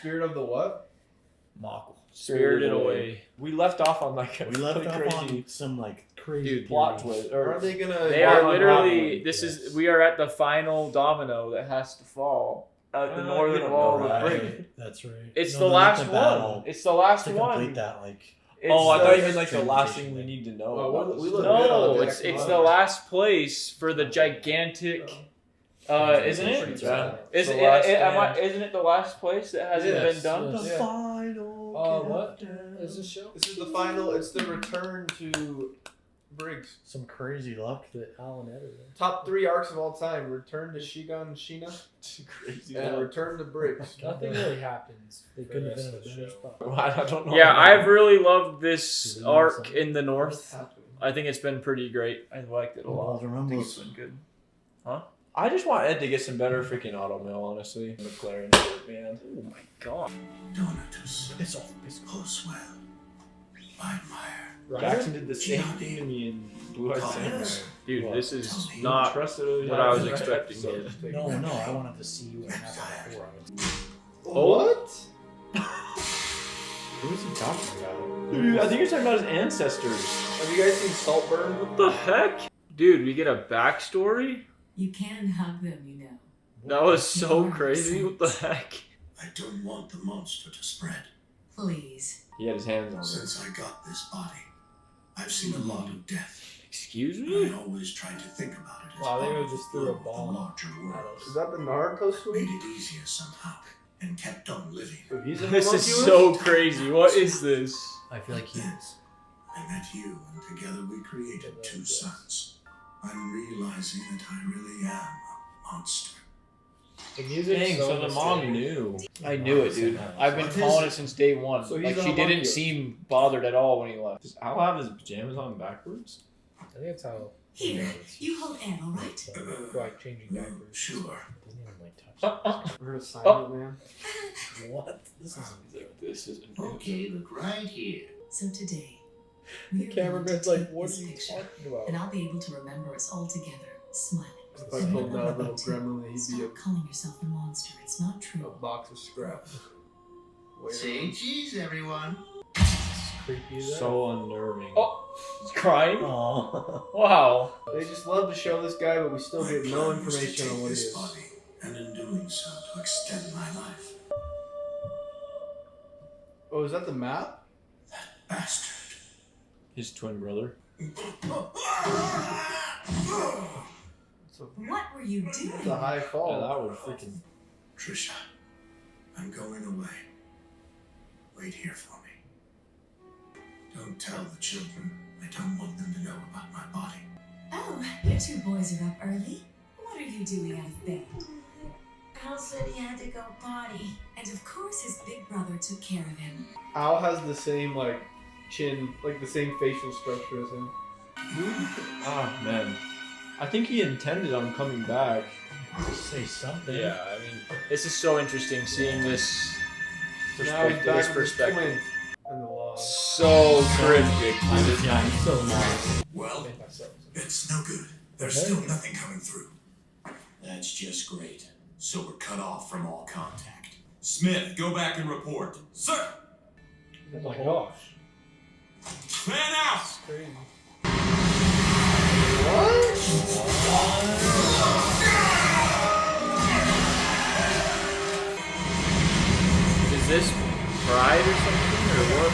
Spirit of the what? Mako. Spirited Away. We left off on like We left off on some like crazy plot twist. Or are they gonna? They are literally. We are at the final domino that has to fall at the northern wall of the Briggs. That's right. It's the last one. It's the last to one. complete that, like. It's I thought you meant like the Transition last thing we need to know. No, it's the last place for the gigantic. Isn't it? Yeah. Isn't it the last place that hasn't been done? The final. What is this show? This is the final. It's the return to Briggs. Some crazy luck that Alan edited. Top 3 arcs of all time: Return to Shigan Shina, Crazy. and Return to Briggs. Nothing really happens. They couldn't have been in a better spot. I don't know. Yeah, I've really loved this arc in the north. I think it's been pretty great. I liked it a lot. I think it's been good. Huh? I just want Ed to get some better freaking auto mail, honestly. McLaren shit, man. Oh my god. Donatus. It's all well. I admire. Jackson did the same thing to me in Blue Eyes Samurai. Dude, this is not what I was expecting. No, I wanted to see what happened before. What? Who is he talking about? Dude, I think you're talking about his ancestors. Have you guys seen Saltburn? What the heck? Dude, we get a backstory? You can hug them, you know. That was so crazy. What the heck? I don't want the monster to spread. Please. He had his hands on it. Since I got this body, I've seen a lot of death. Excuse And me? I always tried to think about it as Wow, they part were of just the threw a flow of bomb. the larger world. Is that the Naruto Made story? it easier somehow, and kept on living. So he's a This is homunculus? so crazy. What is this? I feel like he Then is. I met you, and together we created 2 sons. I'm realizing that I really am a monster. The music Dang, is so the mom mysterious. knew. I knew it, dude. I've been calling it since day one. So he's Like, a she didn't homunculus. seem bothered at all when he left. Does Al have his pajamas on backwards? I think that's how. Here, you hold Anne, all right? Like changing diapers. Sure. Doesn't even like touch. We're a silent man. What? This isn't good. Okay, look right here. So today, The we are going to cameraman's take like, what this are you picture, talking about? and I'll be able to remember us all together, smiling. If I pulled down a little gremlin, he'd be Stop calling yourself a monster. It's not a true. box of scraps. Say cheese, everyone. Creepy as that. So unnerving. Oh, he's crying? Oh. Wow. They just love to show this guy, but we still My get no plan was to information take on what he this is. body, and in doing so, to extend my life. Oh, is that the map? Bastard. His twin brother. It's a, What were you it's a doing? high Yeah, fall. that would freaking. Trisha, I'm going away. Wait here for me. Don't tell the children. I don't want them to know about my body. Oh, you 2 boys are up early. What are you doing out of bed? Al said he had to go potty. And of course his big brother took care of him. Al has the same, like, chin, like the same facial structure as him. Ah, man. I think he intended on coming back. Say something. Yeah, I mean, this is so interesting seeing this Now he's perspective. back This with his perspective. twins and the law. So cryptic. Yeah, I'm so lost. Well, Make myself. it's no good. There's still nothing coming through. That's just great. So we're cut off from all contact. Smith, go back and report. Sir! Oh my gosh. Man out! It's crazy. Is this Pride or something? Or what?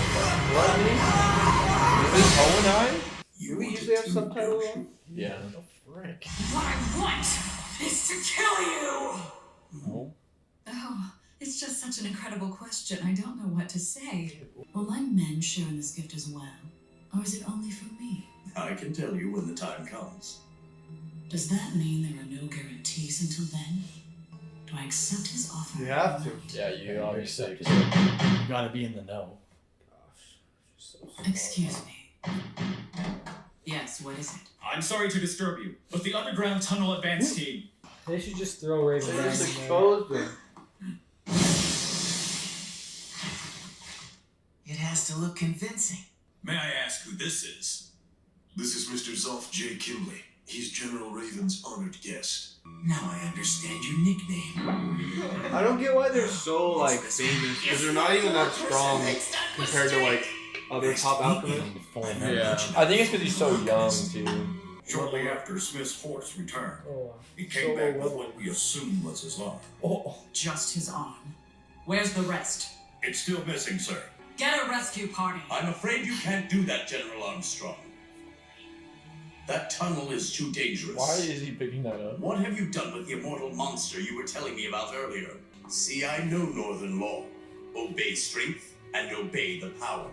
What? Is this Owen Eye? Do we usually have subtitles on? Yeah. Frick. What I want is to kill you! No. Oh, it's just such an incredible question. I don't know what to say. Will my men share in this gift as well? Or is it only for me? I can tell you when the time comes. Does that mean there are no guarantees until then? Do I accept his offer? You have to. Yeah, you obviously. You gotta be in the know. Excuse me. Yes, what is it? I'm sorry to disturb you, but the underground tunnel advance team. They should just throw Raven They down just in there. exposed him. It has to look convincing. May I ask who this is? This is Mr. Zolf J. Kimblee. He's General Raven's honored guest. Now I understand your nickname. I don't get why they're so like famous because they're not even that strong compared to like other top alchemists. Yeah. I think it's because he's so young, too. Shortly after Smith's force returned, Oh, he came back with what we assumed was his arm. Just his arm. Where's the rest? It's still missing, sir. Get a rescue party. I'm afraid you can't do that, General Armstrong. That tunnel is too dangerous. Why is he picking that up? What have you done with the immortal monster you were telling me about earlier? See, I know Northern law. Obey strength and obey the power.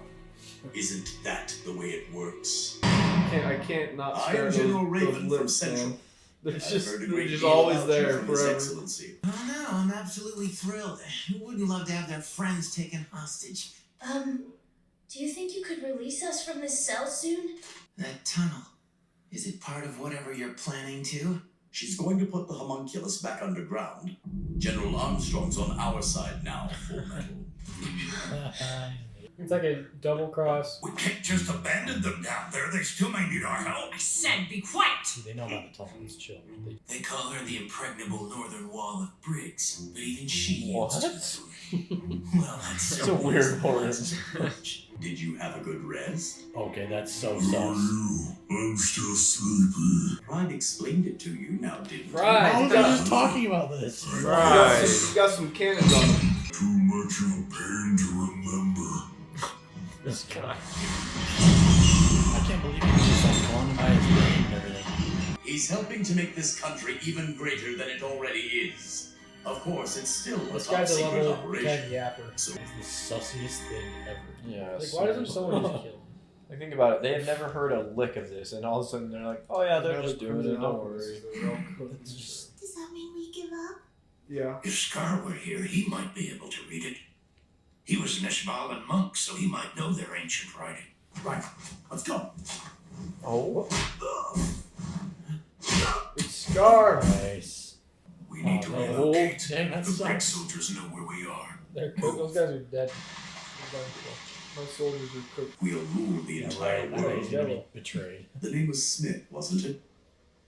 Isn't that the way it works? I can't not I stare am at General those Raven from lips, Central. man. They're I've just, heard a they're great just deal always about there you from His forever. Excellency. Oh no, I'm absolutely thrilled. Who wouldn't love to have their friends taken hostage? Do you think you could release us from this cell soon? That tunnel. Is it part of whatever you're planning to? She's going to put the homunculus back underground. General Armstrong's on our side now, Fullmetal. it's like a double cross. We can't just abandon them down there. They still may need our help. I said be quiet. They know about the tunnels, chill. They call her the impregnable northern wall of Briggs, but even she What? used well, that's It's a weird word. Did you have a good rest? Okay, that's so sus. I'm still sleepy. Pride explained it to you now, didn't he? Right. How are they just talking about this? Right. You got some cannons on them. Too much of a pain to remember. This guy. I can't believe he was just like calling him by his name and everything. He's helping to make this country even greater than it already is. Of course, it's still a This top guy's a secret level operation. 10 yapper. So It's the sussiest thing ever. Yeah. Like, so- why doesn't someone just kill him? Like, think about it. They had never heard a lick of this, and all of a sudden they're like, "Oh yeah, they're Now just the doing it. cruising Don't alchemists, worry." they're all cooking. Does that mean we give up? Yeah. If Scar were here, he might be able to read it. He was an Ishmaelan monk, so he might know their ancient writing. Right, let's go. Oh. It's Scar. Nice. We need to Oh, no. relocate. Dang, that The Briggs sucks. soldiers know where we are. They're cooked. Those guys are dead. My soldiers are cooked. we'll rule the Yeah, entire right. I bet he's world. gonna be betrayed. The name was Smith, wasn't it?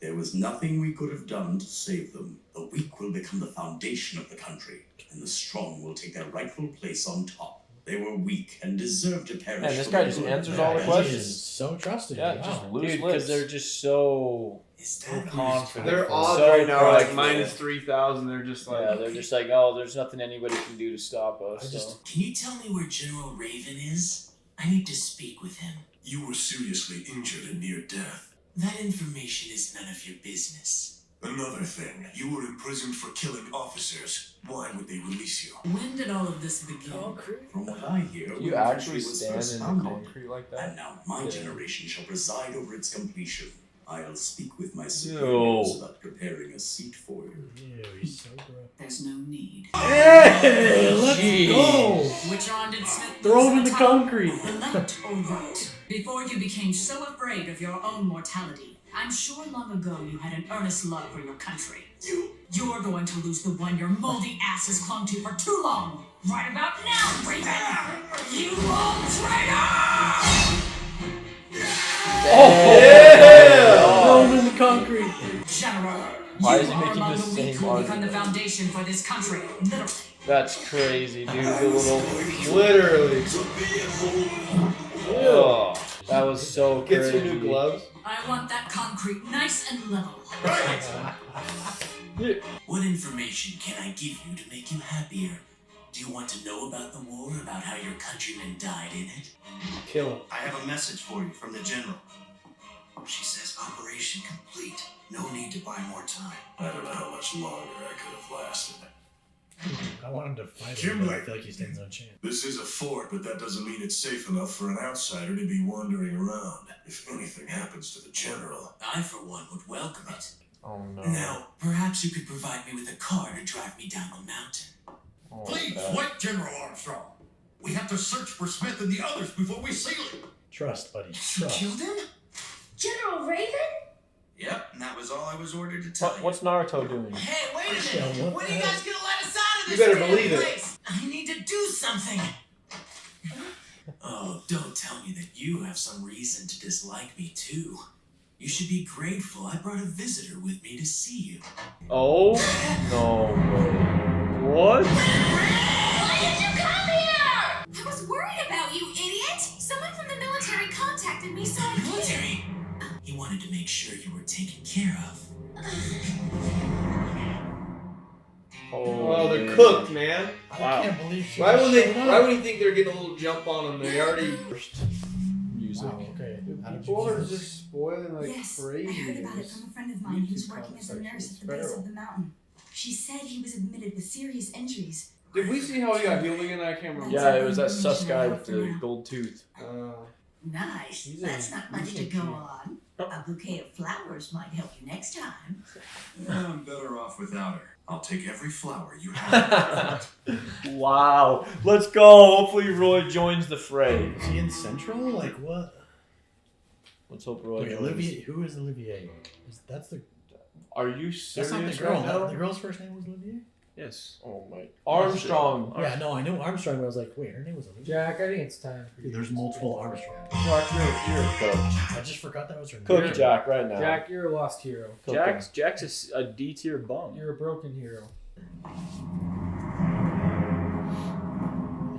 There was nothing we could have done to save them. The weak will become the foundation of the country, and the strong will take their rightful place on top. They were weak and deserved to perish. And this for guy their just good. answers all the He questions. is so trusting. Yeah, wow. just loose Dude, lips. because they're just so Is that confident. Their odds So right now are like prideful. minus 3,000. They're just like. Yeah, they're just like, oh, there's nothing anybody can do to stop us. I just- So. Can you tell me where General Raven is? I need to speak with him. You were seriously injured and near death. That information is none of your business. Another thing, you were imprisoned for killing officers. Why would they release you? When did all of this begin? From what I hear, You when the actually country was stand first in the founded, concrete like that? and now my generation shall preside over its completion. I'll speak with my No. superiors about preparing a seat for you. Ew, he's so gross. There's no need. Hey, let's Jeez. go! Which arm did Smith Throw lose him in at the tunnel? concrete. The left or right? Before you became so afraid of your own mortality, I'm sure long ago you had an earnest love for your country. You're going to lose the one your moldy ass has clung to for too long. Right about now, Raven! You old traitor! Throw him in the concrete. General, Why you is he are making among this the weak same who will become the argument? foundation for this country. Literally. That's crazy, dude. The little. Literally. Oh, that was so Get crazy. some new gloves. I want that concrete nice and level. What information can I give you to make you happier? Do you want to know about the war, about how your countrymen died in it? Kill him. I have a message for you from the General. She says operation complete. No need to buy more time. I don't know how much longer I could have lasted. I want him to fight him, but I feel like he stands no chance. This is a fort, but that doesn't mean it's safe enough for an outsider to be wandering around. If anything happens to the General. I, for one, would welcome it. Oh no. Now, perhaps you could provide me with a car to drive me down the mountain. Oh, Please, God. wait, General Armstrong. We have to search for Smith and the others before we seal it. Trust, buddy. You Trust. killed him? General Raven? Yep, and that was all I was ordered to tell What's Naruto doing? Hey, wait a Yeah, minute! what When are the you hell? guys gonna let us out of You this better damn believe it. place? I need to do something! Oh, don't tell me that you have some reason to dislike me too. You should be grateful I brought a visitor with me to see you. Oh? No way. What? Why did you come here? I was worried about you, idiot! Someone from the military contacted me, so I came. Military? He wanted to make sure you were taken care of. Oh, they're cooked, man. Wow. I can't believe she Why showed up. would you think they're getting a little jump on them? They already. Music. Wow, okay. How did People you are do this? just spoiling like Yes, crazy. I heard about it from a friend of mine who's working as a nurse at the base of the mountain. She said he was admitted with serious injuries. Did we see how he got healed again? I can't remember. Yeah, it was that sus guy with the gold tooth. Nice. That's not much to go on. A bouquet of flowers might help you next time. I'm better off without her. I'll take every flower you have. Wow. Let's go. Hopefully Roy joins the fray. Is he in Central? Like what? Let's hope Roy Wait, joins. Olivier. Who is Olivier? That's the. Are you serious That's not the girl. right now? The girl's first name was Olivier. Yes. Oh my. Armstrong. Yeah, no, I know Armstrong, but I was like, wait, her name was Olivier. Jack, I think it's time for you. There's multiple Armstrong. Jack, you're a cook. I just forgot that was her name. Cook Jack right now. Jack, you're a lost hero. Cook Jack's a D tier bum. You're a broken hero.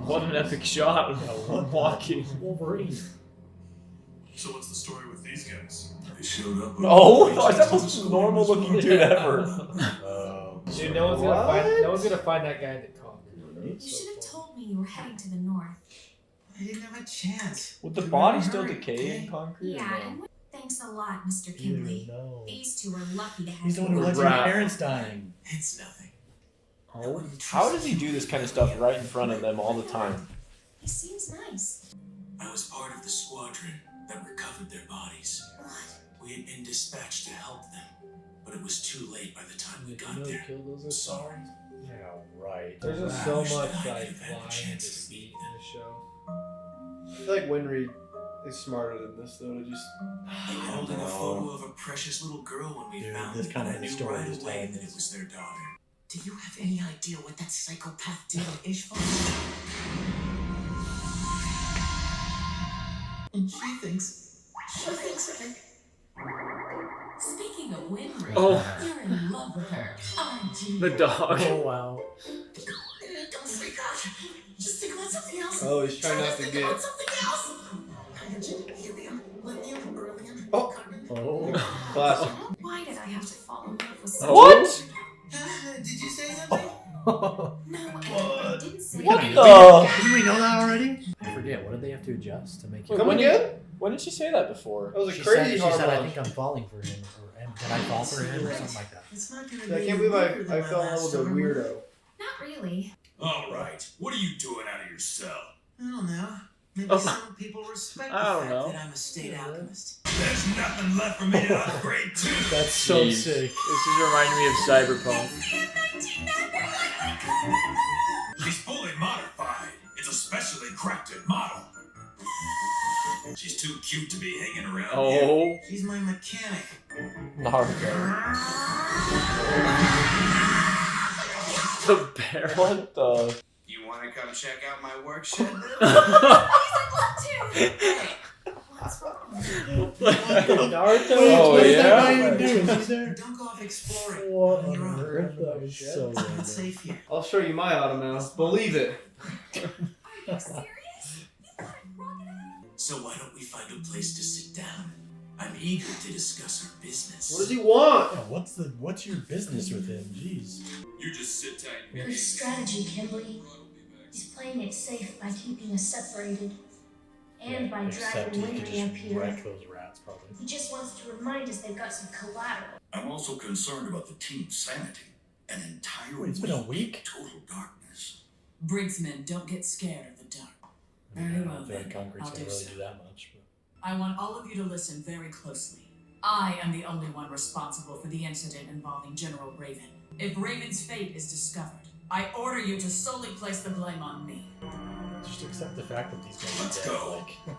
What an epic shot of walking. Wolverine. So what's the story with these guys? They showed up. Oh, that's the most normal looking dude ever. Dude, no one's gonna find that guy that conquered. You should have told me you were heading to the north. I didn't have a chance. Would the body still decay in concrete? Yeah, and thanks a lot, Mr. Kimblee. No. These two are lucky to have He's the you. one who lets your parents dying. It's nothing. Oh. How does he do this kind of stuff right in front of them all the time? He seems nice. I was part of the squadron that recovered their bodies. What? We had been dispatched to help them, but it was too late by the time we got there. Kill those Sorry. Yeah, right. There's just I so wish much that I like could have had a lying and chance to deceit meet in the show. I feel like Winry is smarter than this though. To just. They held in a photo of a precious little girl when we Dude, found this it. kinda I knew story right is away telling that this. it was their daughter. Do you have any idea what that psychopath did to Ishval? And she thinks Speaking of Winry, Oh. you're in love with her, aren't you? The dog. Oh, wow. Don't freak out. Just think about something else. Oh, he's trying not to Think get. about something else. Hydrogen, helium, lithium, beryllium, Oh. carbon. Oh. Classic. Why did I have to fall in love with What? Did you say something? No, I didn't say What that. the? Didn't we know that already? I forget. What did they have to adjust to make it? Come when again? When did she say that before? That was a She crazy said, hard I one. think I'm falling for him, or did I fall for him, or something like that. It's not gonna I be can't believe I weaker than my fell in love last with a storm. weirdo. Not really. All right. What are you doing out of your cell? I don't know. Maybe Oh. some people respect the I don't fact know. that I'm a state alchemist. There's nothing left for me to upgrade to. That's so Jeez. sick. This is reminding me of Cyberpunk. She's fully modified. It's a specially crafted model. She's too cute to be hanging around here. Oh, She's my mechanic. Naruto. The bear. What the? You want to come check out my work shed? What's wrong? Naruto. Oh, What is yeah? that guy even doing? Is he there? Don't go off exploring. What On your on own. earth? That was so It's not random. safe here. I'll show you my auto mouse. Believe it. Are you serious? You got a crocodile? So why don't we find a place to sit down? I'm eager to discuss our business. What does he want? Yeah, what's your business with him? Jeez. You just sit tight. Good strategy, Kimblee. He's playing it safe by keeping us separated. And by Except dragging he could Winry up just here. wreck those rats, probably. He just wants to remind us they've got some collateral. I'm also concerned about the team's sanity. An entire Wait, it's been a week? of total darkness. Briggs men don't get scared of the dark. I mean, I Very don't well feel like then, concrete's I'll gonna do really so. do that much. But. I want all of you to listen very closely. I am the only one responsible for the incident involving General Raven. If Raven's fate is discovered, I order you to solely place the blame on me. Just accept the fact that these guys Let's are dead. go. Like,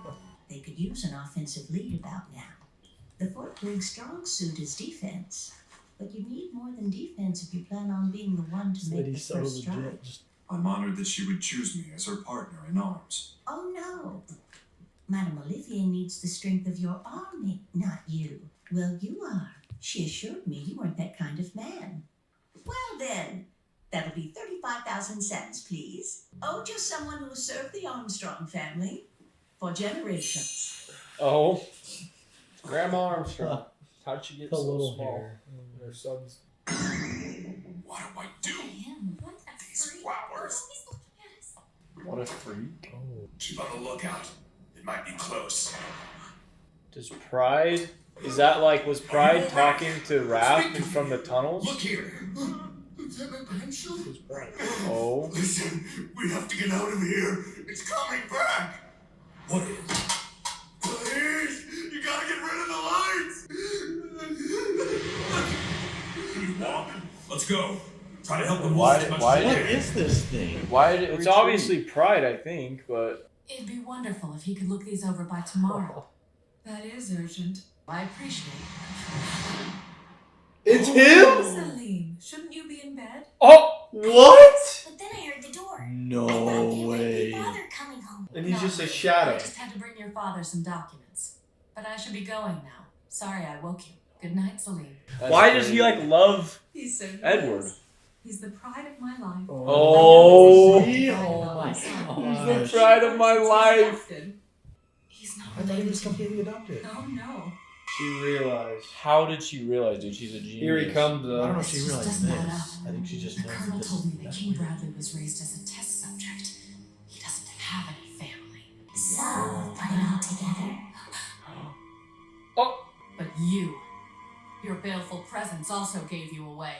They could use an offensive lead about now. The Fort Briggs strong suit is defense. But you need more than defense if you plan on being the one to this make the lady's so first strike. legit. Just I'm honored that she would choose me as her partner in arms. Oh no. Madame Olivier needs the strength of your army, not you. Well, you are. She assured me you weren't that kind of man. Well then, that'll be 35,000 cents, please. Owed to someone who served the Armstrong family for generations. Oh. Grandma Armstrong. How'd she get The so little small? hair. Her son's... What do I do? What a These freak. flowers. Oh, he's looking at us. What a freak. Oh. Keep on the lookout. It might be close. Does Pride... Is that like, was Pride talking to Raph from the tunnels? Look here. Lieutenant Henshaw? Who's Pride? Oh. Listen, we have to get out of here. It's coming back. What is? Please, you gotta get rid of the lights. You walk. Let's go. Try to help them. Why What is this thing? Why did it's obviously Pride, I think, but... It'd be wonderful if he could look these over by tomorrow. That is urgent. I appreciate it. It's him? Celine, shouldn't you be in bed? Oh! What? But then I heard the door. No way. Father coming home. And he's No, just a I shadow. just had to bring your father some documents. But I should be going now. Sorry I woke you. Good night, Celine. Why does he, like, love He's so Edward? nice. He's the pride of my life. Oh. Oh my He's gosh. the pride of my life. He's not I thought he was completely adopted. Oh no. She realized. How did she realize, dude? She's a genius. Here he comes, I though. don't know if she This realized doesn't add this. I think she just The knows Colonel that told me that that's King weird. Bradley was raised as a test subject. He doesn't have any family. So, put it all together. Oh! But your baleful presence also gave you away.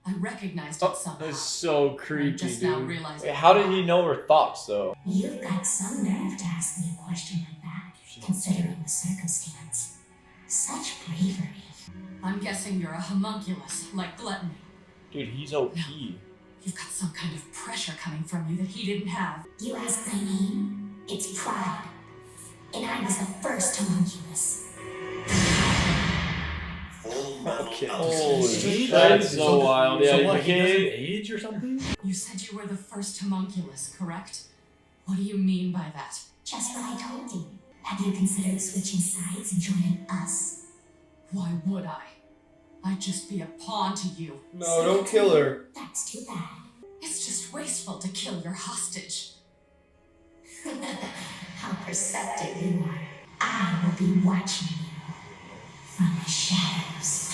I recognized it Oh, somehow. that's so I'm creepy, just dude. now realizing Wait, how did he know her thoughts, though? You've got some nerve to ask me a question like that, considering the circumstance. Such bravery. I'm guessing you're a homunculus, like Gluttony. Dude, he's OP. You've got some kind of pressure coming from you that he didn't have. You ask my name, it's Pride. And I was the first homunculus. Fullmetal Okay. Alchemist. Holy shit. that's so wild. Yeah, So he what, he doesn't became... age or something? You said you were the first homunculus, correct? What do you mean by that? Just what I told you. Have you considered switching sides and joining us? Why would I? I'd just be a pawn to you. No, don't kill her. That's too bad. It's just wasteful to kill your hostage. How perceptive you are. I will be watching you from the shadows.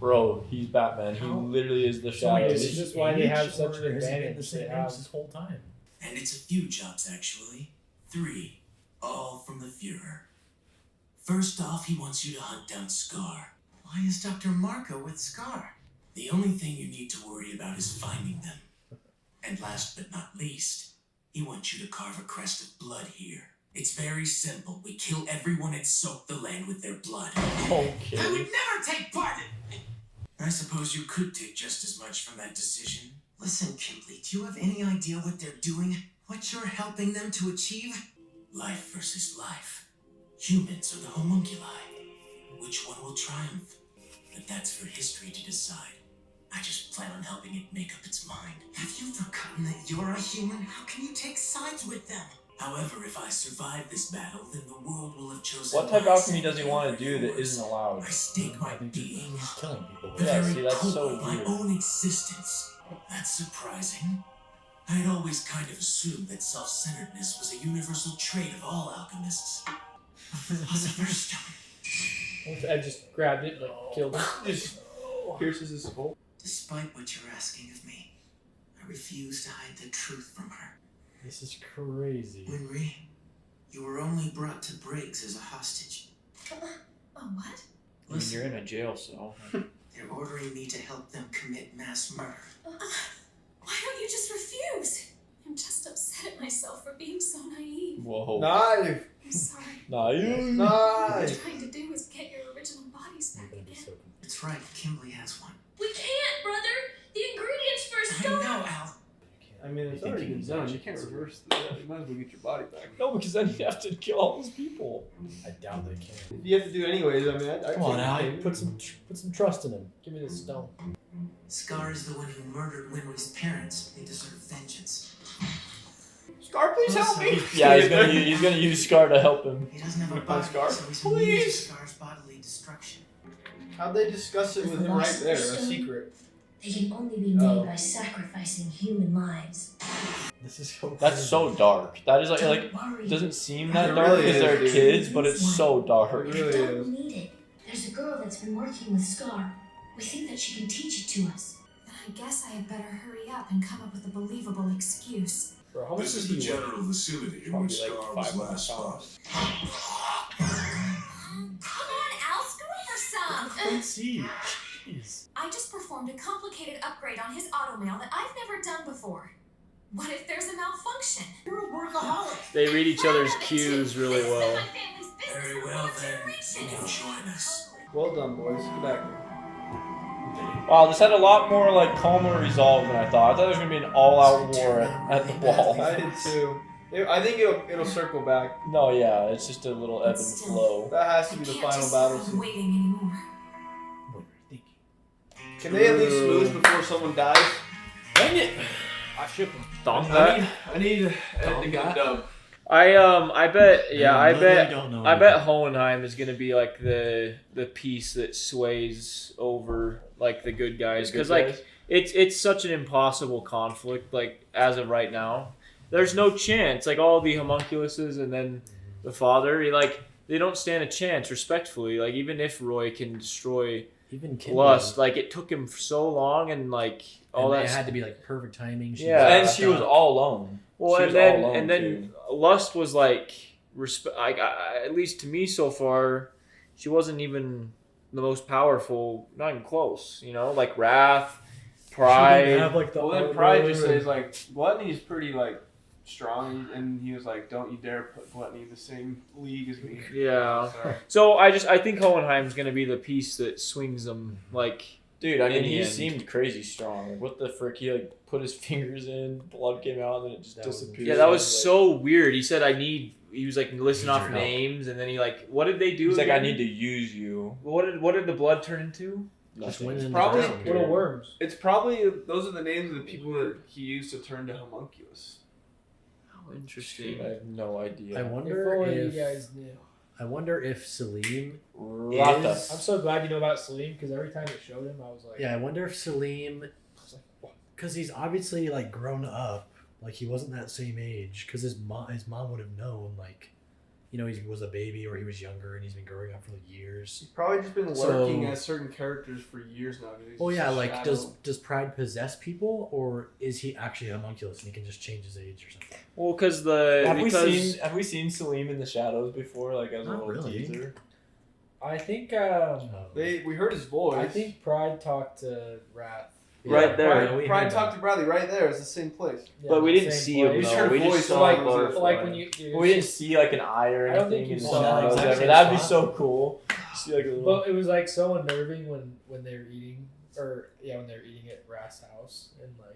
Bro, he's Batman. He literally is the So wait, shadow. is This he is why they have aged, such or an has he been the advantage same they age have. this whole time? And it's a few jobs, actually. 3. All from the Fuhrer. First off, he wants you to hunt down Scar. Why is Dr. Marco with Scar? The only thing you need to worry about is finding them. And last but not least, he wants you to carve a crest of blood here. It's very simple. We kill everyone and soak the land with their blood. I Okay. would never take part in... I suppose you could take just as much from that decision. Listen, Kimblee, do you have any idea what they're doing? What you're helping them to achieve? Life versus life. Humans are the homunculi. Which one will triumph? But that's for history to decide. I just plan on helping it make up its mind. Have you forgotten that you're a human? How can you take sides with them? However, if I survive this battle, then the world will have chosen What type of my alchemy side does he want to do that yours. isn't allowed? I stake my I think being, he's killing people. the Yeah, very see, that's core so of my weird. own existence. That's surprising. I'd always kind of assumed that self-centeredness was a universal trait of all alchemists. A philosopher's stone. I just grabbed it, like killed it. Just pierces his skull. Despite what you're asking of me, I refuse to hide the truth from her. This is crazy. Winry, you were only brought to Briggs as a hostage. Oh, what? I mean, you're in a jail cell. They're ordering me to help them commit mass murder. Why don't you just refuse? I'm just upset at myself for being so naive. Whoa. Knife! I'm sorry. Naive. What I'm Knife! trying to do is get your original bodies You're back gonna be again. so It's right, Kimblee has one. We can't, brother. The ingredients for I know, Al. I mean, it's You think already you been can done. touch You it? can't reverse that. You might as well get your body back. No, because then you have to kill all those people. I doubt they can. If you have to do it anyways, I mean, I Come on, Al. can't- Put some trust in him. Give me this stone. Scar is the one who murdered Winry's parents. They deserve vengeance. Scar, please help me. Yeah, he's gonna use Scar to help him. He doesn't have a body, Scar. so he's immune to Scar's bodily destruction. How'd they discuss it with him right there? A secret. They can only be made by sacrificing human lives. This is so. That's so dark. That is like worry. doesn't seem that It dark really because is, they're dude. kids, but it's so dark. It We really don't is. need it. There's a girl that's been working with Scar. We think that she can teach it to us. Then I guess I had better hurry up and come up with a believable excuse. Bro, how much This does is the he weigh? general vicinity in Probably which like Scar was 500 last pounds. spotted. Come on, Al, go for some. Let's see. Jeez. I just performed a complicated upgrade on his automail that I've never done before. What if there's a malfunction? You're a workaholic. They read each other's cues really This has been well. my family's business Very for well 4 then. generations. You can join us. Well done, boys. Get back here. Wow, this had a lot more like calmer resolve than I thought. I thought there was gonna be an all-out war at the wall. I did too. I think it'll circle back. No, yeah, it's just a little ebb and flow. That has to be the Can't final just battle stop scene. waiting anymore. Can they at least smooth before someone dies? Dang it! I ship him. Donk that. I need Ed to get dub. I bet don't know I bet Hohenheim is gonna be like the piece that sways over like the good guys because like it's such an impossible conflict like as of right now. There's no chance like all the homunculuses and then the father like they don't stand a chance respectfully like even if Roy can destroy Even Kimblee. Lust like it took him so long and like all and that it had to be like perfect timing. and she was all alone. Well, She and was all then- alone, and then too. Lust was like at least to me so far, she wasn't even the most powerful, not even close. You know, like Wrath, Pride. Well, then Pride just says like Gluttony's pretty like strong, and he was like, "Don't you dare put Gluttony in the same league as me." Yeah. Sorry. So I think Hohenheim's gonna be the piece that swings them like. Dude, I mean, in the he end. seemed crazy strong. Like, what the frick? He like put his fingers in, blood came out, and then it just disappeared. Yeah, that was Like, so weird. He said, He was like listing off your help. names, and then he like, what did they do? He's like, I again? need to use you. What did the blood turn into? Just Nothing. went in the Probably ground. Little worms. It's probably those are the names of the people that he used to turn to homunculus. Oh, interesting. I have no idea. I If wonder only if you guys knew. I wonder if Salim Rata. is. I'm so glad you know about Salim because every time it showed him, I was like, Yeah, I wonder if Salim, because he's obviously like grown up. Like he wasn't that same age. Because his mom would have known. Like, you know, he was a baby or he was younger, and he's been growing up for like years. He's probably just been So- lurking as certain characters for years now. 'Cause he's Oh just yeah, a like shadow. does Pride possess people, or is he actually a homunculus and he can just change his age or something? Well, because have we seen Salim in the shadows before? Like as a Not little really. teaser. I think we heard his voice. I think Pride talked to Wrath. Right there. Pride talked to Bradley right there. It's the same place. Yeah, But we the didn't same see him. place. though. We just So saw like- him so butterfly. like when you We didn't see like an eye or I don't think anything you in the saw shadows exactly ever. the That'd be spot. so cool. See like a little. But it was like so unnerving when they were eating, or yeah, when they were eating at Wrath's house and like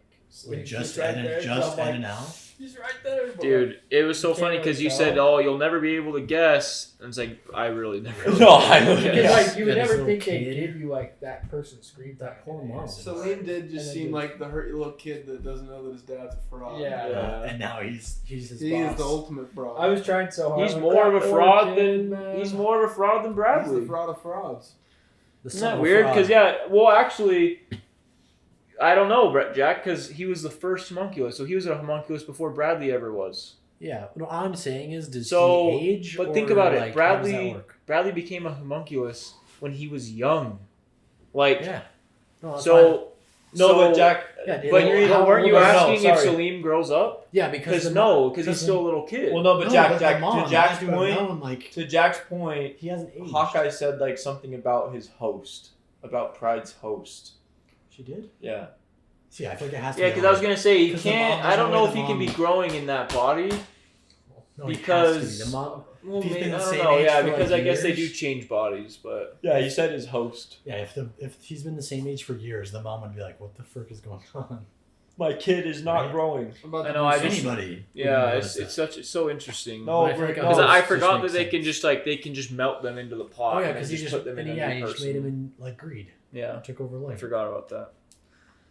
With just right Ed there, and so just I'm Ed like, and Al. he's right there, but Dude, it was so You can't funny really because you tell. said, "Oh, you'll never be able to guess," and it's like I really never. No, I don't Because Yeah. like you would Yeah, this never little think they'd kid. give you like that person scream That poor mom. Salim did just And seem then like the hurt little kid that doesn't know that his dad's a fraud. Yeah. And now he's his He boss. is the ultimate fraud. I was trying so hard. He's with more of that a poor fraud kid, than man. he's more of a fraud than He's Bradley. the fraud of frauds. The Isn't son that of a weird? fraud. Because yeah, well, actually, I don't know, Brett Jack, because he was the first homunculus, so he was a homunculus before Bradley ever was. Yeah, what I'm saying is, does So, he age? but or, think about like, it, how does that Bradley. work? Bradley became a homunculus when he was young, like Yeah. No, that's fine. so. No, but Jack. Yeah, But how weren't you old is- asking no, if sorry. Salim grows up? Yeah, because Because he's still a little kid. Well, no, but No, Jack. but Jack. the mom To Jack's had to have point. known, like, To Jack's point, he hasn't aged. Hawkeye said like something about his host, about Pride's host. She did. Yeah. See, I feel like it has to. Yeah, be because I was like- gonna say he 'cause the can't. mom- I don't there's no know way if the he can be mom- growing in that body No, he has to because be. The mom. well, if he's maybe, been I the don't same know. age Yeah, for, because like, I guess they do years. change bodies, but Yeah, he said his host. Yeah, if he's been the same age for years, the mom would be like, "What the frick is going on?" My kid is not Right. growing. I know. I just Anybody. yeah, wouldn't it's notice so interesting. No, But I feel like because no, I it just forgot that makes they can sense. just melt them into the pot. Oh yeah, and because then he just put them in a yeah, new he just person. made him in like greed. Yeah, Took over I life. forgot about that.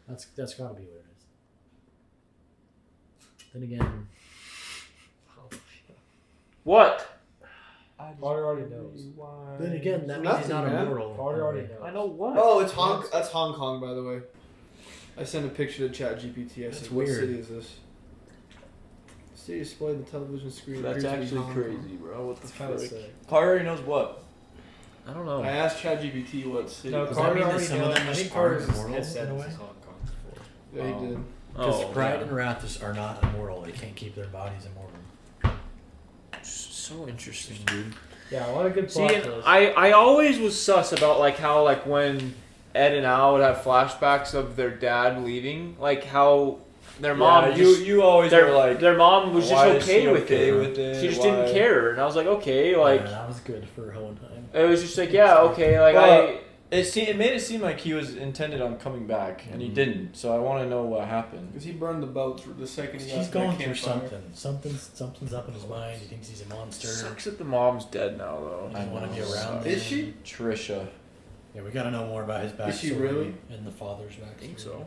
That's got to be what it is. Then again, What? Carter already knows. Then again, that means he's not immortal. Carter already knows. I know what. Oh, it's that's Hong Kong, by the way. I sent a picture to ChatGPT. I said, "What weird. city is this?" The city displayed on the television screen. That's appears to be actually Hong crazy, Kong. bro. What the Kinda frick? sick. Carter already knows what. I don't know. I asked ChatGPT what city. No, it was. Does that Carter mean that already some of knows. them I just think Carter's aren't immortal had said in a this way? is Hong Kong before. Yeah, he did. Because Oh, Pride yeah. and Wrath are not immortal. They can't keep their bodies immortal. So interesting, dude. Yeah, a lot of good See, plot and twists. I always was sus about like how like when Ed and Al would have flashbacks of their dad leaving, like how their mom you always were like their mom was just why is okay she with okay it. with it? She just Why? didn't care, and I was like, okay, like Yeah, that was good for Hohenheim. it was just like yeah, okay, like Well, it made it seem like he was intended on coming back, and he Mhm. didn't. So I want to know what happened. Because he burned the boats the second he got He's to that going through campfire. something. Something's up in his mind. He thinks he's a monster. sucks that the mom's dead now though. He doesn't want to be know. around. Is him. she? Trisha. Yeah, we gotta know more about his backstory. Is she really? And the father's backstory. I think so.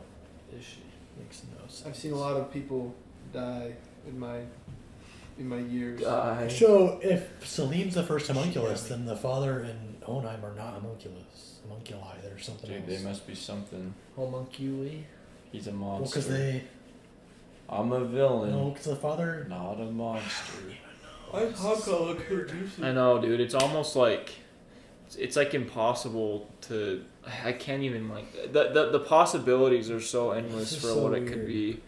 Is she? Makes no sense. I've seen a lot of people die in my years. So if Salim's the first homunculus, then the father and Hohenheim are not homunculi. There's something Dude, else. they must be something. Homunculi. He's a Well, monster. because they. I'm a villain. No, because the father. Not a monster. How come look here, juicy? I know, dude. It's almost like it's like impossible to. I can't even like the possibilities are so endless This for is so what it could weird. be.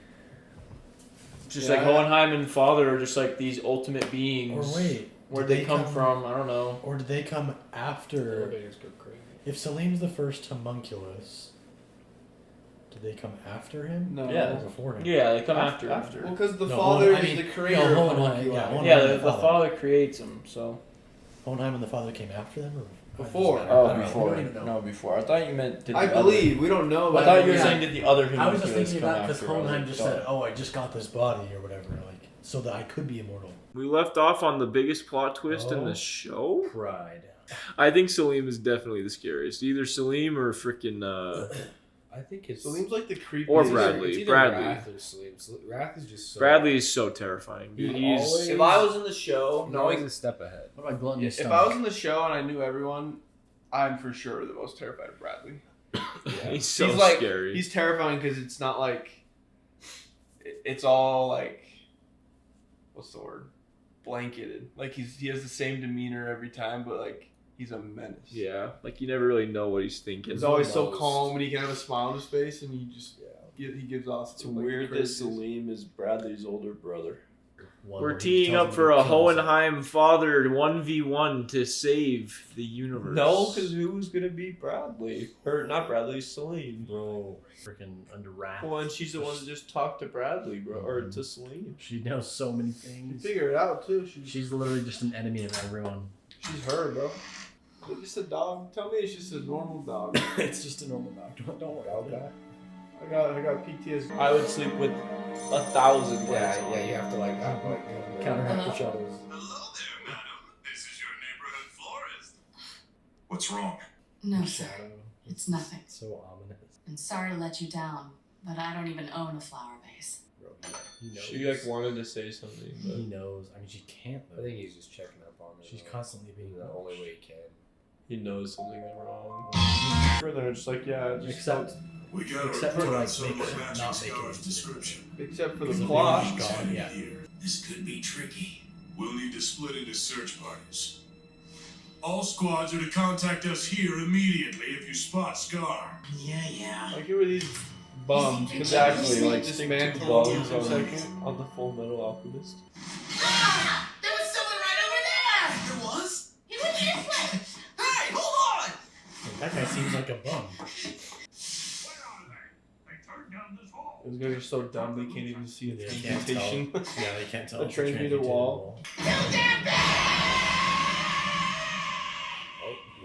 Just Yeah. like Hohenheim and father are just like these ultimate beings. Or wait, where did they come from? I don't know. Or did they come after? Elevators go crazy. If Salim's the first homunculus, did they come after him? No. Yeah. Or before him? Yeah, they come after. Well, because the No, father I is mean, the creator no, of Hohenheim, homunculi. yeah, Hohenheim. Yeah, and the the father creates them. So Hohenheim and the father came after them, or Before. I Oh, don't know. before. We don't even know. No, before. I thought you meant. Did I the other- believe. We don't know. I But thought you were yeah. saying did the other I was just homunculus thinking come that because after? I was Hohenheim like, just oh. said, "Oh, I just got this body" or whatever, like so that I could be immortal. we left off on the biggest plot twist in Oh. the show. Pride. I think Salim is definitely the scariest. Either Salim or freaking I think it's Salim's like the creepiest. Or it's either- Bradley. It's either Bradley. Wrath or Salim. Wrath is just so. Bradley is so terrifying. Dude, He he's always- If I was in the show, He's always a step ahead. What about Gluttony? if I was in the show and I knew everyone, I'm for sure the most terrified of Bradley. he's so he's like, scary. He's terrifying because it's not like it's all like what's the word? Blanketed. Like he has the same demeanor every time, but like he's a menace. Yeah, like you never really know what he's thinking. He's always so calm, and he can have a smile on his face, and he just he gives off. It's weird that Salim is Bradley's older brother. We're teeing up for a Hohenheim father 1v1 to save the universe. No, because who's gonna beat Bradley? Or not Bradley, Salim. Bro, freaking under wrath. Well, and she's the one that just talked to Bradley, bro, or to Salim. She knows so many You things. figure it out too. She's literally just an enemy of everyone. She's her, bro. It's just a dog. Tell me it's just a normal dog. It's just a normal dog. Don't worry about that. I got PTSD. I would sleep with 1,000 lights Yeah, on. yeah, you have to like have like Counteract the shadows. Hello there, madam. This is your neighborhood florist. What's wrong? No, sir. Shadow. It's nothing. So ominous. I'm sorry to let you down, but I don't even own a flower vase. Bro, he knows. She like wanted to say something, but He knows. I mean, she can't. I Though. think he's just checking up on me. She's constantly being the only way he can. he knows something is wrong. Further, just like just Except, We got a Except for, report on like, some of make my it- magic not make it scholar's into description. Except for Because the of plot. the God, yeah. Here. This could be tricky. We'll need to split into search parties. All squads are to contact us here immediately if you spot Scar. Yeah. Like who are these bums? exactly like Just stick man to clothes bugs for a on, second. on the Fullmetal Alchemist. Ah! There was someone right over there! There was? He went this way. Hey, hold on! that guy seems like a bum. Those guys are so dumb they can't even see a They can't transmutation. Yeah, they can't tell. A it's transmuted wall. Oh,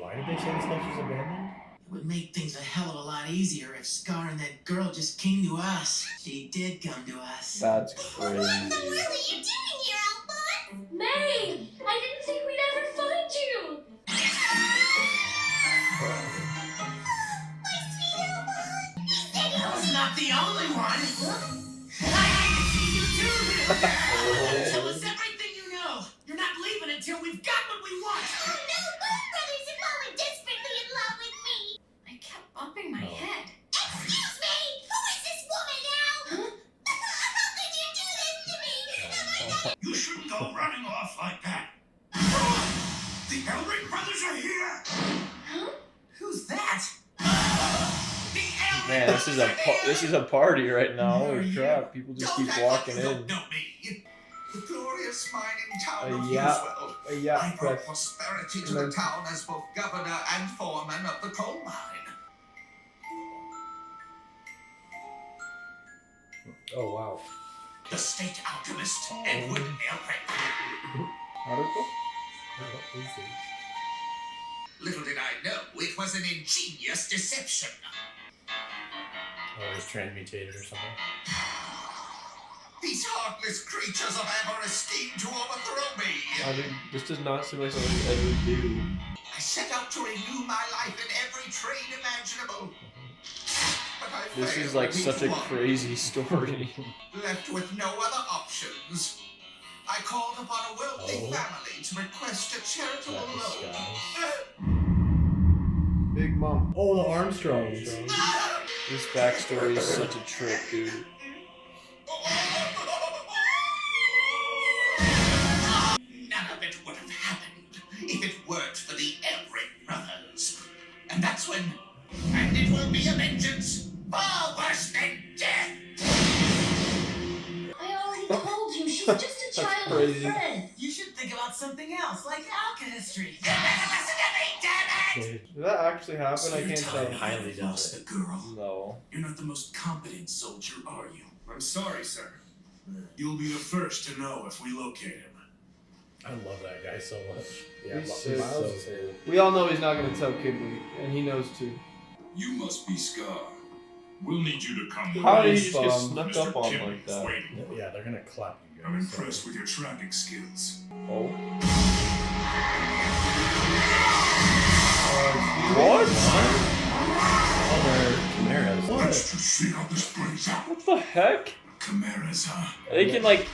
why did they say this place was abandoned? It would make things a hell of a lot easier if Scar and that girl just came to us. She did come to us. That's crazy. What are you doing here, Alphonse? May! I didn't think we'd ever find you! I was not the only one. I can see you too, little girl. Tell us everything you know. You're not leaving You shouldn't go running off like that. The Elric brothers are here. Huh? Who's that? Man, this is a party right now. Holy crap! People just keep walking in. The glorious mining town of yeah. Hughes. I brought prosperity to the town as both governor and foreman of the coal mine. Oh wow. The state alchemist, Edward Elric. Little did I know, it was an ingenious deception. Oh, he's transmutated or something. These heartless creatures of avarice scheme to overthrow me. This does not seem like something Ed would do. I set out to renew my life in every trade imaginable. But I This failed is like at each such a one. crazy story. Left with no other options, I called upon a wealthy family to request a charitable loan. Big Mom. Oh, the Armstrongs. This backstory is such a trip, dude. None of it would have happened if it weren't for the Elric brothers. And that's when... And it will be a vengeance far worse than death. I already told you, she's just a childhood friend. You should think about something else, like alchemy. You better listen to me, damn it! Did that actually happen? So I you're can't telling tell. me Highly you doubt lost it. the girl? No. You're not the most competent soldier, are you? I'm sorry, sir. You'll be the first to know if we locate him. I love that guy so much. Yeah, He's Miles so is cool. We all know he's not going to tell Kimblee, and he knows too. You must be Scar. We'll need you to come. How did he just get Mr. snuck up on Kimblee like that? waiting. Yeah, they're gonna clap you I'm guys. impressed with your trapping skills. Oh. What? Oh, they're Chimeras. Let's just see how this plays out. What the heck? Chimeras, huh? They can like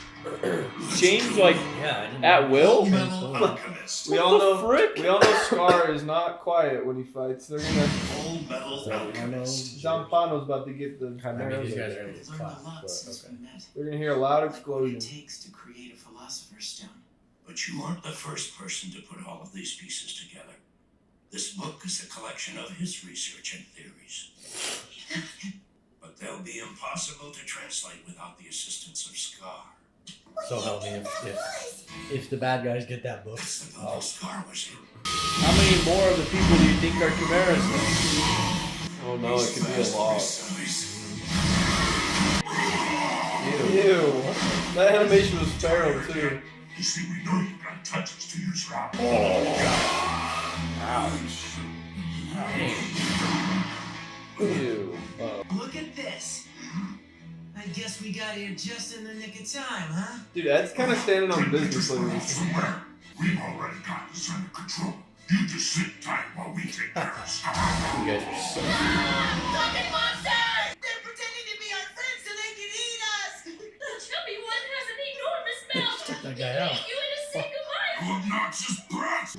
change like Yeah, I didn't at will. Fullmetal Alchemist. We all know Scar is not quiet when he fights. They're gonna. Fullmetal I know. Alchemist. Jean-Pano's about to get the I mean, chimeras. these guys are over gonna there. get Learned clapped, a lot but since okay. we met. They're gonna hear a loud Like what explosion. it takes to create a philosopher's stone. But you aren't the first person to put all of these pieces together. This book is a collection of his research and theories. But they'll be impossible to translate without the assistance of Scar. So help me if the bad guys get that book. That's the book Scar was in. How many more of the people do you think are chimeras? Then? Oh no, it could be a lot. Ew. Ew. That animation was feral too. You see, we know you've got touches to use now. Ew. Look at this. I guess we got here just in the nick of time, huh? Dude, Ed's kind of standing on business lately. Somewhere. We've already got this under control. You just sit tight while we take care of stuff. You guys are so. Fucking monsters! They're pretending to be our friends so they can eat us! The chubby one has an enormous mouth. Check that guy out. You and say goodbye. You obnoxious brats!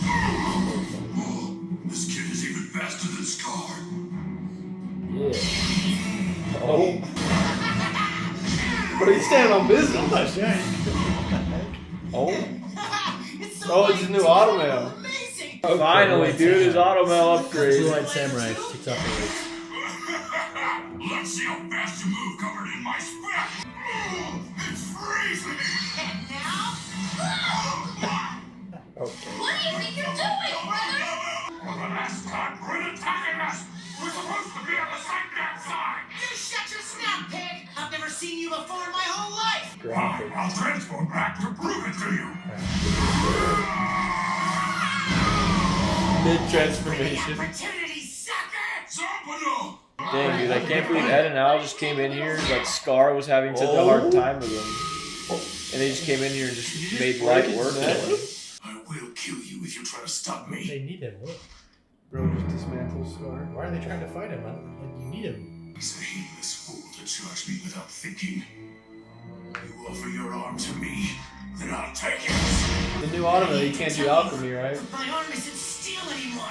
This kid is even faster than Scar. Yeah. Oh. But he's standing on business. Oh. Oh, it's his new automail. Amazing! Finally, dude, his automail upgrade. Blue Eyed Samurai takes off the race. Let's see how fast you move covered in my spec. It's freezing. And now? Okay. What do you think you're doing, brother? For the last time, quit attacking us. We're supposed to be on the same damn side. You shut your snap, pig! I've never seen you before in my whole life! Fine, I'll transport back to prove it to you. Mid-transformation. Opportunity, sucker! Zampano! Dang, dude, I can't believe Ed and Al just came in here like Scar was having such a hard time with him. And they just came in here and just made light work of him. I will kill you if you try to stop me. They need him. Look. Bro, just dismantle Scar. Why are they trying to fight him? Like, you need him. He's a heedless fool to charge me without thinking. You offer your arm to me, then I'll take it. The new automail, you can't do alchemy, right? My arm isn't steel anymore!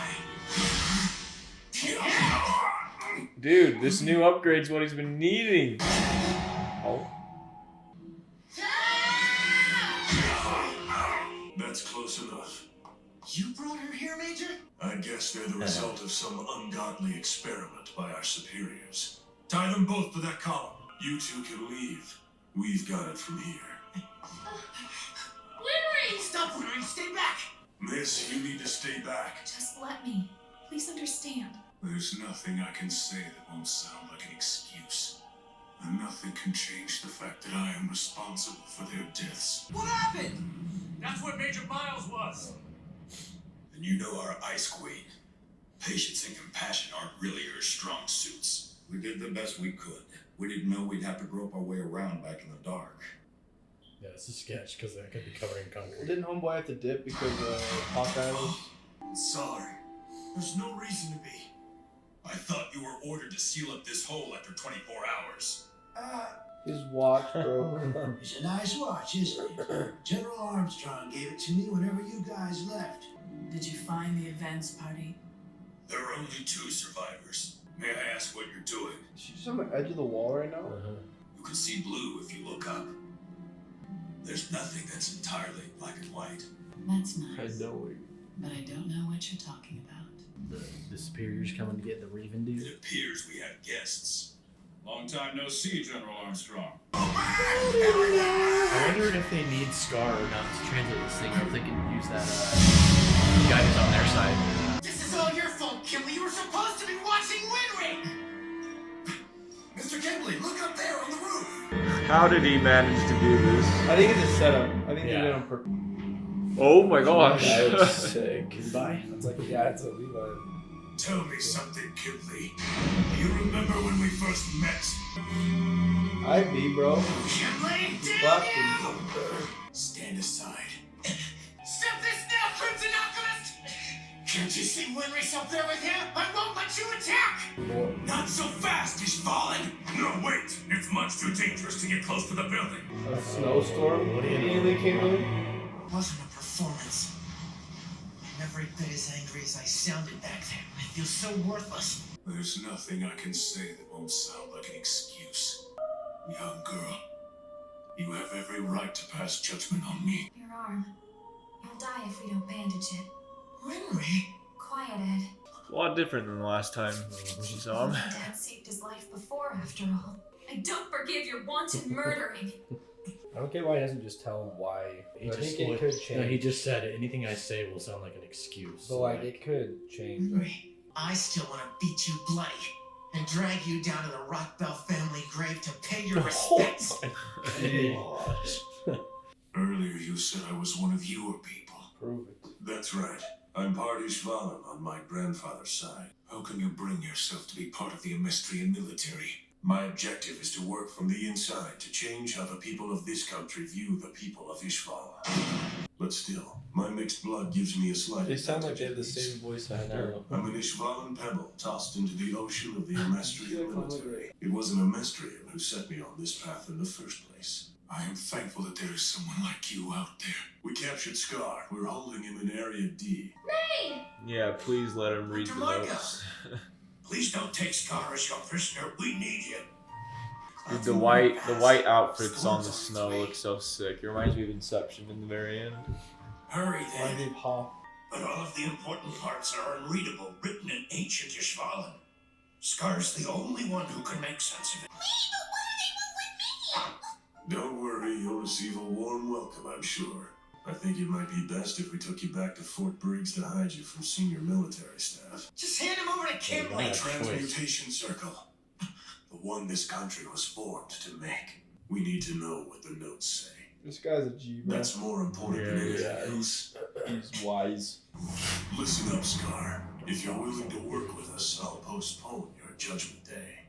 Dude, this new upgrade's what he's been needing. Oh. close enough. You brought her here, Major? I guess they're the result of some ungodly experiment by our superiors. Tie them both to that column. You two can leave. We've got it from here. Winry! Stop, Winry! Stay back! Miss, you need to stay back. Just let me. Please understand. There's nothing I can say that won't sound like an excuse. And nothing can change the fact that I am responsible for their deaths. What happened? That's what Major Miles was. And you know our Ice Queen. Patience and compassion aren't really her strong suits. We did the best we could. We didn't know we'd have to grope our way around back in the dark. Yeah, it's a sketch because that could be covered in concrete. Didn't Homeboy have to dip because Hawkeye was? I'm sorry. There's no reason to be. I thought you were ordered to seal up this hole after 24 hours. His watch broke. It's a nice watch, isn't it? General Armstrong gave it to me whenever you guys left. Did you find the events party? There are only 2 survivors. May I ask what you're doing? She's on the edge of the wall right now. You can see blue if you look up. There's nothing that's entirely black and white. That's nice. I know it. But I don't know what you're talking about. The superiors coming to get the Raven dude. It appears we have guests. Long time no see, General Armstrong. I wonder if they need Scar or not to translate this thing, or if they can use that guy who's on their side. This is all your fault, Kimblee. You were supposed to be watching Winry! Mr. Kimblee, look up there on the roof. How did he manage to do this? I think it's a setup. I think they did it on purpose. Oh my gosh. That was sick. Goodbye. It's like, yeah, it's a Levi. Tell me something, Kimblee. Do you remember when we first met? I be, bro. Kimblee, Black damn you! Stand aside. Stop this now, Crimson Alchemist! Can't you see Winry's up there with him? I won't let you attack! Not so fast, he's fallen. No, wait. It's much too dangerous to get close to the building. A snowstorm. What do you mean they came in? It wasn't a performance. I'm every bit as angry as I sounded back then. I feel so worthless. There's nothing I can say that won't sound like an excuse. Young girl, you have every right to pass judgment on me. Your arm. You'll die if we don't bandage it. Winry? Quiet, Ed. A lot different than the last time she saw him. My dad saved his life before, after all. I don't forgive your wanton murdering. I don't get why he doesn't just tell him why. He I just think it could change. No, he just said anything I say will sound like an excuse. But like, it could change. Winry, I still want to beat you bloody and drag you down to the Rockbell family grave to pay your respects. Earlier you said I was one of your people. Prove it. That's right. I'm part Ishvalan on my grandfather's side. How can you bring yourself to be part of the Amestrian military? My objective is to work from the inside to change how the people of this country view the people of Ishval. But still, my mixed blood gives me a slight They sound like they have the advantage. same voice actor. I'm an Ishvalan pebble tossed into the ocean of the Amestrian military. It was an Amestrian who set me on this path in the first place. I am thankful that there is someone like you out there. We captured Scar. We're holding him in Area D. May! Yeah, please let him read the notes. Please don't take Scar as your prisoner. We need him. Dude, the white outfits on the snow look so sick. It reminds me of Inception in the very end. Hurry I then. did Hawk. But all of the important parts are unreadable, written in ancient Ishvalan. Scar's the only one who can make sense of it. Don't worry, you'll receive a warm welcome, I'm sure. I think it might be best if we took you back to Fort Briggs to hide you from senior military staff. Just hand him over to Kimblee. Transmutation Circle. The one this country was formed to make. We need to know what the notes say. This guy's a G, bro. That's more important than anything else. He's wise. Listen up, Scar. If you're willing to work with us, I'll postpone your judgment day.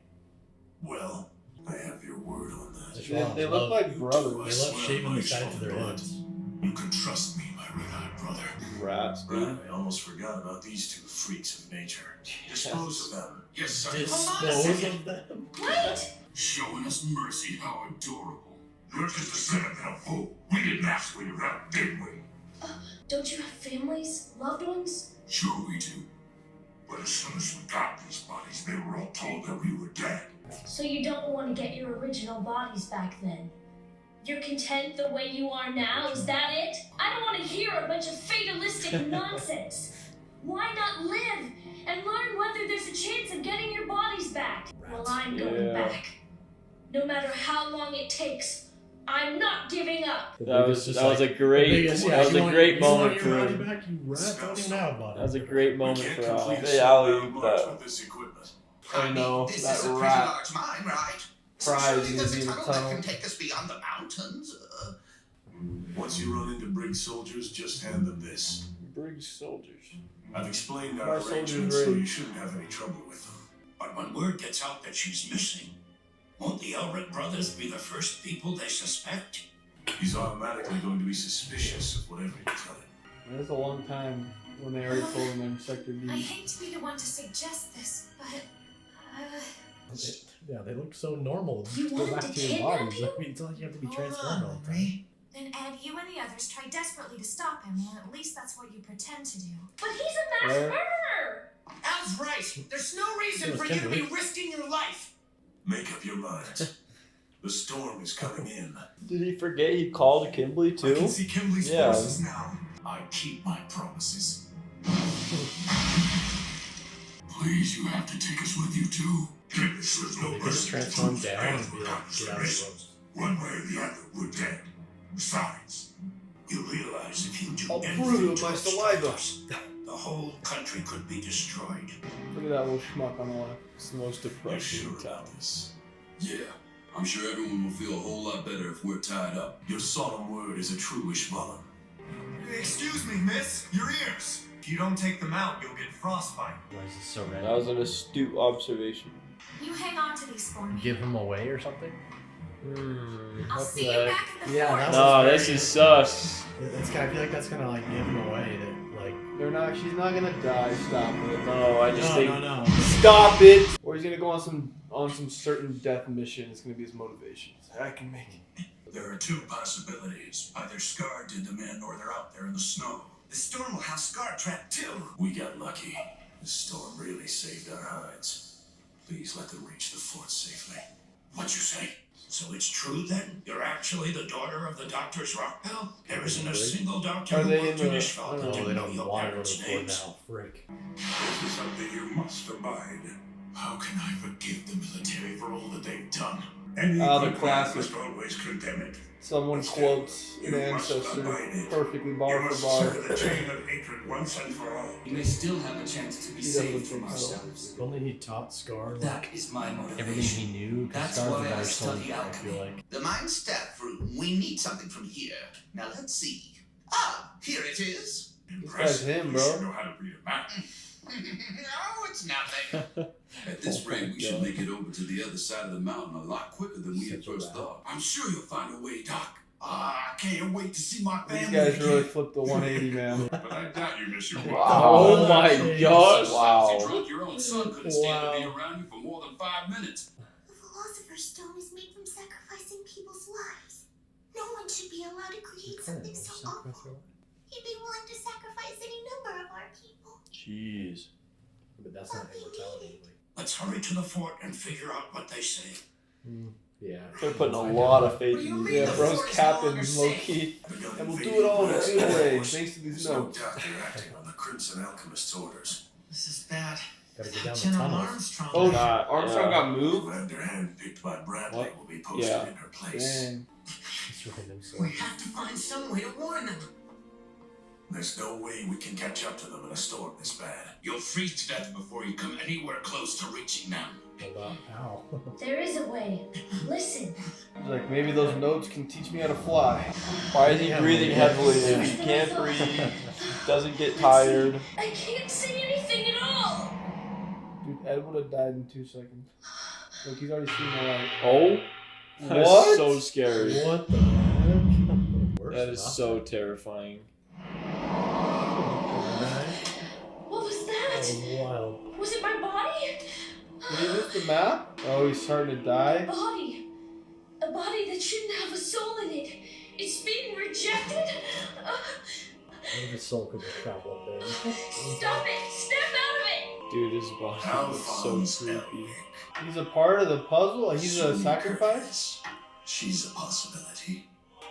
Well, I have your word on that. They look like They brothers. love shaving the sides of their heads. You can trust me, my red-eyed brother. Rats, dude. I almost forgot about these two freaks of nature. Dispose of them. Yes, sir. Dispose of them. Wait! Showing us mercy, how adorable. You're just a sentimental fool. We didn't ask for your help, did we? Don't you have families? Loved ones? Sure we do. But as soon as we got these bodies, they were all told that we were dead. So you don't want to get your original bodies back then? You're content the way you are now? Is that it? I I don't want to hear a bunch of fatalistic nonsense. Why not live and learn whether there's a chance of getting your bodies back? Well, I'm going back. No matter how long it takes, I'm not giving up. That was a great moment for him. That was a great moment for Al. They alley-ooped that. I know, This that is a pretty rat large mine, right? prize Surely in there's the a tunnel tunnel. that can take us beyond the mountains. Once you run into Briggs soldiers, just hand them this. Briggs soldiers. I've explained My our soldiers arrangements, so ready. you shouldn't have any trouble with them. But when word gets out that she's missing, won't the Elric brothers be the first people they suspect? He's automatically going to be suspicious of whatever you tell him. That's a long time when they already told him in Sector D. I hate to be the one to suggest this, but Yeah, they look so normal. You Go wanted back to to your kidnap bodies. you? I mean, it's not like you have to be transformed all the time. then Ed, you and the others try desperately to stop him, or at least that's what you pretend to do. But he's a mass Where? murderer! Al's right. There's no reason It was for you to be Kimblee. risking your life. Make up your minds. The storm is coming in. Did he forget he called Kimblee I can too? see Kimblee's Yeah. forces now. I keep my promises. Please, you have to take us with you too. There's no They just transform down and be like, get out of the road. One way or the other, we're dead. Besides, you realize if you do I'll anything prove it with to my us, saliva. the whole country could be destroyed. Look at that little schmuck on the left. It's the most You're depressing sure town. about this? Yeah, I'm sure everyone will feel a whole lot better if we're tied up. Your solemn word is a true Ishvalan. Excuse me, miss. Your ears. If you don't take them out, you'll get frostbite. Why is this so red? That was an astute observation. You hang on to these for me. Give him away or something? I'll what see the you heck? back at the Yeah, fort. that No, was this very- is sus. I feel like that's gonna like give him away. That like. They're not. She's not gonna die. Stop it. No, I just think. No. Stop it. Or he's gonna go on some certain death mission. It's gonna be his motivation. I can make it. There are two possibilities. Either Scar did them in, or they're out there in the snow. The storm will have Scar trapped too. We got lucky. The storm really saved our hides. Please let them reach the fort safely. What'd you say? So it's true then? You're actually the daughter of the Doctor's Rockbell? There isn't a single doctor Are who they worked in in the- Ishval that Oh, didn't they know don't your want to go to parents' the fort names. now. Frick. This is something you must abide. How can I forgive the military for all that they've done? Any The good man classic. must always condemn it. Someone quotes an ancestor perfectly bar You for must bar. sever the chain of hatred once and for all. We may still have a chance to be He doesn't saved from think so. ourselves. If only he taught Scar like, That is my everything motivation. he knew. Because That's Scar's a why I better study soldier. I feel alchemy. like. The Mind Staff room. We need something from here. Now let's see. Ah, here it is. This guy's him, You should bro. know how to read a map. No, it's nothing. At this rate, we should make it over to the other side of the mountain a lot quicker than we had first thought. I'm sure you'll find a way, Doc. I can't wait to see my These family. guys really flipped the 180, man. But I doubt you miss your Oh my gosh! Wow. Drunk, your own son couldn't stand to be Wow. around you for more than 5 minutes. The Philosopher's Stone is made from sacrificing people's lives. No one should be allowed to create something so awful. He'd be willing to sacrifice any number of our people. Jeez. But that's not immortality. Let's hurry to the fort and figure out what they say. Yeah. They're putting a lot of faith in these Yeah, guys. bro's capping low key. And we'll do it all in a good way, thanks to these There's no notes. doubt they're acting on the Crimson Alchemist's orders. This is bad. Gotta get down the General tunnels. Armstrong. Oh, God, Armstrong yeah. got moved? Glad they're handpicked by Bradley What? will be posted Yeah. in her place. Dang. It's random, so. We have to find some way to warn them. There's no way we can catch up to them in a storm this bad. You'll freeze to death before you come anywhere close to reaching them. Hold on. Ow. There is a way. Listen. He's like, maybe those notes can teach me how to fly. Why is he breathing heavily if he can't breathe, doesn't get tired? I can't see anything at all. Dude, Ed would have died in 2 seconds. Look, he's already seen the light. Oh, that's What? so scary. What the heck? Worse That is than so terrifying. What was That that? was wild. Was it my body? Did he miss the map? Oh, he's starting to die. A body. A body that shouldn't have a soul in it. It's being rejected. What if his soul could just travel up there? Stop it! Step out of it! Dude, his body is so creepy. He's a part of the puzzle? Like he's a sacrifice? She's a possibility.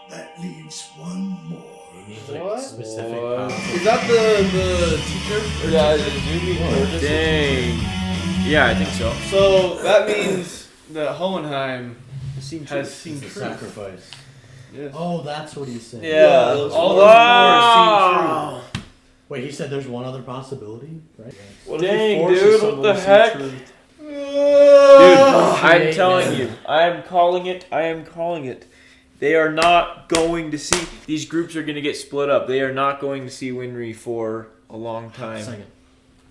That leaves one more. He needs like What? specific What? power. Is that the teacher? Or Yeah, teacher? is Jimmy Curtis? Dang. Yeah, I think so. So that means that Hohenheim has seen It's a truth. sacrifice. Yes. Oh, that's what he's saying. Yeah. all Wow. those four have seen truth. Wait, he said there's one other possibility, right? What if he Dang, forces dude, what someone the to see heck? truth? Dude, I'm Shit, telling man. you. I am calling it. They are not going to see... These groups are going to get split up. They are not going to see Winry for a long time. Second.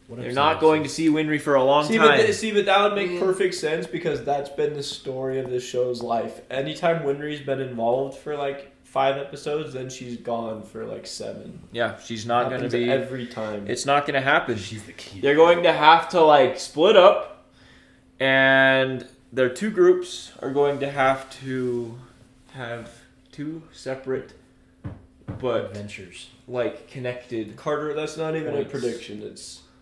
What They're episode not is going to this? see Winry for a long See, time. but that would make perfect sense because that's been the story of the show's life. Anytime Winry's been involved for like 5 episodes, then she's gone for like 7. Yeah, she's not going to Happens be... every time. It's not going to happen. She's the key. They're going to have to like split up, and their 2 groups are going to have 2 separate but Adventures. like connected. Carter, that's not even Points. a prediction.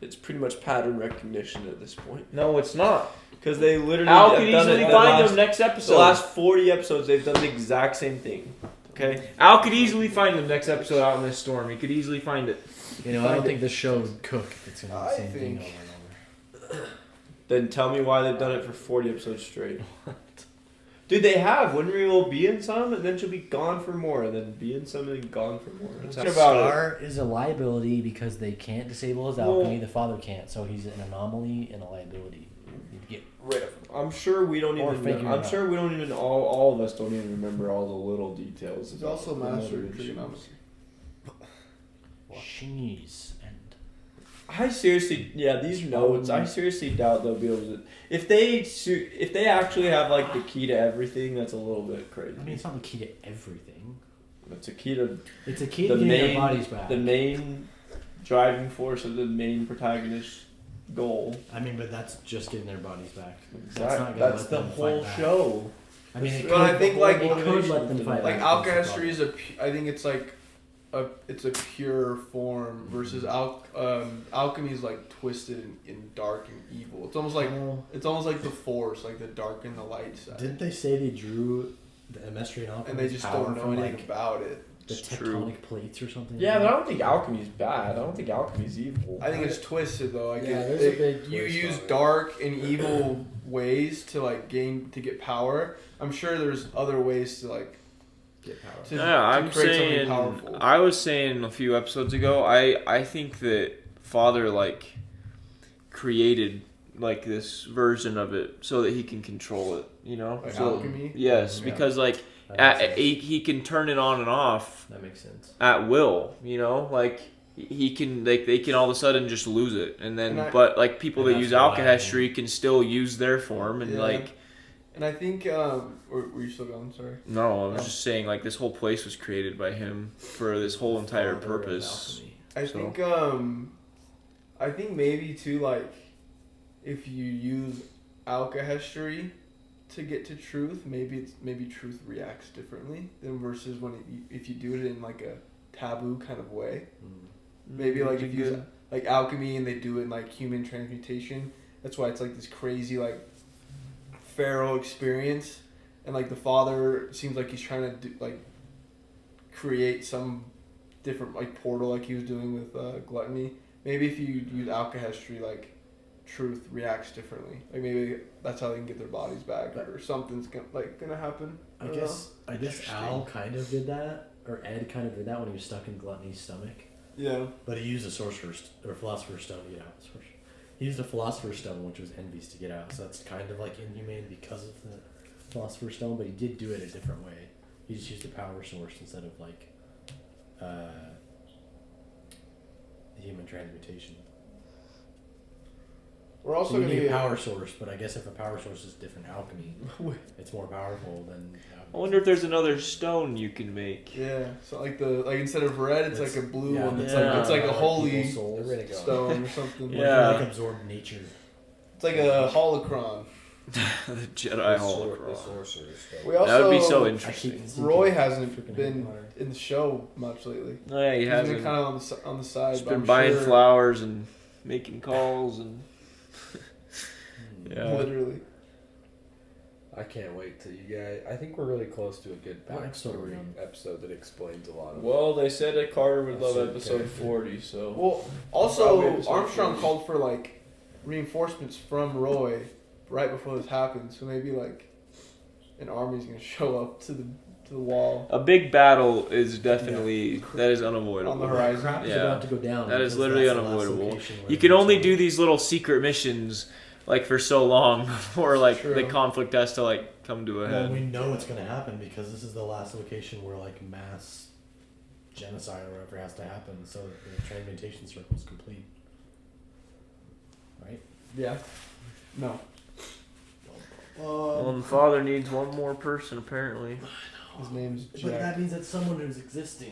It's pretty much pattern recognition at this point. No, it's not. Because they literally Al have could done easily it the find last- them next episode. The last 40 episodes, they've done the exact same thing. Okay? Al could easily find them next episode out in this storm. He could easily find it. You know, I don't think this show would cook if it's gonna be the same thing think- over and over. Then tell me why they've done it for 40 episodes straight. Dude, they have. Winry will be in some, and then she'll be gone for more, and then be in some, and then gone for more. It's about it. Scar is a liability because they can't disable his alchemy. The father can't, so he's an anomaly and a liability. You need to get rid of him. I'm sure we don't Or even. figure it I'm out. sure we don't even. All of us don't even remember all the little details. He's about also the master mother of and trigonometry. Jeez, and I seriously, these notes. I seriously doubt they'll be able to. If they actually have like the key to everything, that's a little bit crazy. I mean, it's not the key to everything. It's a key to. It's a key the to getting main, their bodies back. The main driving force of the main protagonist's goal. I mean, but that's just getting their bodies back. Exactly. That's That's the whole show. I mean, it But I could- think like it could let them fight like back. alchemy is I think it's like it's a pure form versus alchemy is like twisted and dark and evil. It's almost like the force, like the dark and the light side. Didn't they say they drew the Emestrian alchemy? And they just don't know anything about it. The tectonic plates or something. Yeah, but I don't think alchemy is bad. I don't think alchemy is evil. I think it's twisted though. Like Yeah, there's a big you twist use on it. dark and evil ways to like get power. I'm sure there's other ways to like get power. I'm create something saying. powerful. I was saying a few episodes ago. I think that Father like created like this version of it so that he can control it. You know, Like so, alchemy? Yes, Yeah. because like That makes sense. he can turn it on and off. That makes sense. At will. You know, like. He can like they can all of a sudden just lose it, and then but like people And that use that's why- alchemy can still use their form, and Yeah. like And I think were you still going? Sorry. no, I was just saying like this whole place was created by him for this whole entire Father of purpose. alchemy. I think maybe too like if you use alchemy to get to truth, maybe truth reacts differently than versus when if you do it in like a taboo kind of way. Maybe like if you use like alchemy and they do it in like human transmutation, that's why it's like this crazy like pharaoh experience, and like the father seems like he's trying to do like create some different like portal like he was doing with gluttony. Maybe if you use alchemy, like truth reacts differently. Like maybe that's how they can get their bodies back, or something's gonna happen. I guess Al kind of did that, or Ed kind of did that when he was stuck in Gluttony's stomach. Yeah. But he used a sorcerer's or philosopher's stone to get out. He used a philosopher's stone, which was envious, to get out. So that's kind of like inhumane because of the philosopher's stone. But he did do it a different way. He just used a power source instead of like human transmutation. We're also you gonna need a get power source, but I guess if a power source is different alchemy, it's more powerful than. I wonder if there's another stone you can make. Yeah, so like instead of red, it's like a blue one. It's yeah. like a holy soul stone or something. Yeah. Like absorb nature. It's like a holocron. The Jedi holocron. We also, That would be so interesting. Roy hasn't been in the show much lately. Oh yeah, he He's hasn't. been kind of on the side. He's but been I'm buying sure, flowers and making calls and yeah. Literally. I can't wait till you guys. I think we're really close to a good What episode are we backstory on? episode that explains a lot of. Well, they said that Carter would love That's episode okay. 40, so. Well, Probably also episode Armstrong 40. called for like reinforcements from Roy right before this happened, so maybe like an army's gonna show up to the wall. A big battle is definitely that is unavoidable. On the horizon. Crap is Yeah. about to go down. That is because literally that's the last unavoidable. location where You can only everyone's do these little secret missions like for so long before like the True. conflict has to like come to a Well, head. we know it's going to happen because this is the last location where like mass genocide or whatever has to happen, so that the transmutation circle is complete. Right? Yeah. No. Well, the father needs one more person apparently. His name's But Jack. that means that someone who's existing